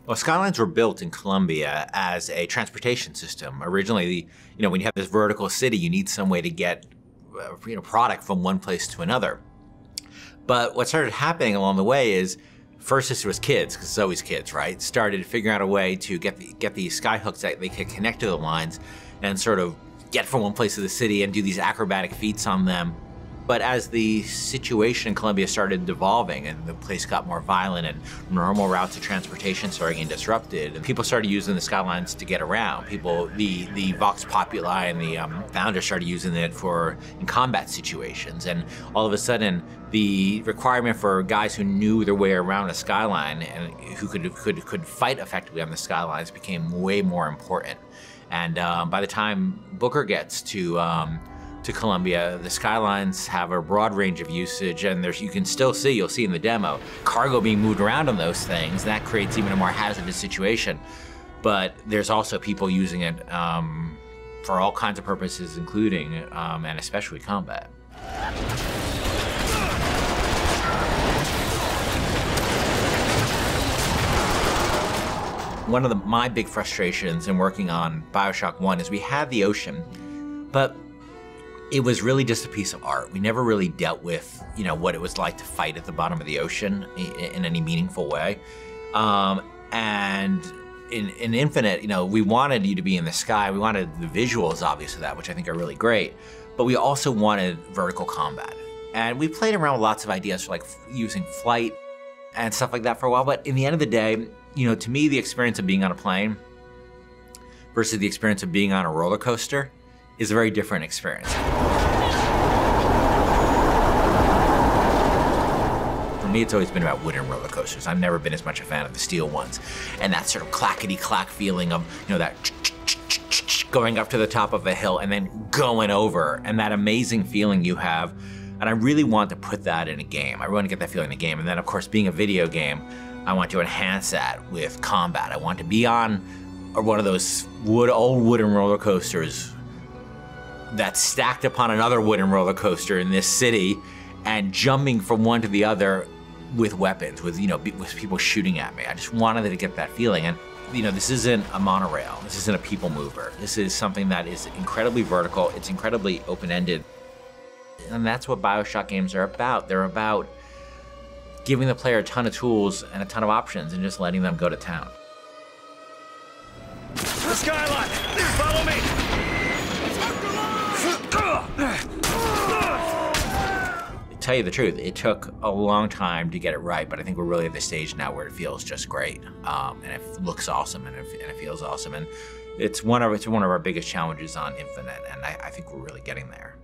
Well, skylines were built in Colombia as a transportation system. Originally, when you have this vertical city, you need some way to get product from one place to another. But what started happening along the way is, first this was kids, because it's always kids, right? Started figuring out a way to get these skyhooks that they could connect to the lines and sort of get from one place to the city and do these acrobatic feats on them. But as the situation in Colombia started devolving and the place got more violent and normal routes of transportation started getting disrupted, and people started using the skylines to get around. The Vox Populi and the founders started using it in combat situations. And all of a sudden, the requirement for guys who knew their way around a skyline and who could fight effectively on the skylines became way more important. And by the time Booker gets to Colombia, the skylines have a broad range of usage, and you'll see in the demo, cargo being moved around on those things. That creates even a more hazardous situation. But there's also people using it for all kinds of purposes, including and especially combat. One of my big frustrations in working on Bioshock 1 is we had the ocean, but it was really just a piece of art. We never really dealt with, what it was like to fight at the bottom of the ocean in any meaningful way. And in Infinite, we wanted you to be in the sky. We wanted the visuals, obviously, that, which I think are really great. But we also wanted vertical combat. And we played around with lots of ideas for like using flight and stuff like that for a while. But in the end of the day, to me, the experience of being on a plane versus the experience of being on a roller coaster is a very different experience. For me, it's always been about wooden roller coasters. I've never been as much a fan of the steel ones. And that sort of clackety-clack feeling of, that going up to the top of a hill and then going over, and that amazing feeling you have. And I really want to put that in a game. I really want to get that feeling in a game. And then, of course, being a video game, I want to enhance that with combat. I want to be on one of those old wooden roller coasters that's stacked upon another wooden roller coaster in this city and jumping from one to the other with weapons, with people shooting at me. I just wanted to get that feeling. And this isn't a monorail. This isn't a people mover. This is something that is incredibly vertical. It's incredibly open-ended. And that's what Bioshock games are about. They're about giving the player a ton of tools and a ton of options and just letting them go to town. The skyline! Follow me! To tell you the truth, it took a long time to get it right, but I think we're really at the stage now where it feels just great. And it looks awesome and it feels awesome. And it's one of our biggest challenges on Infinite, and I think we're really getting there.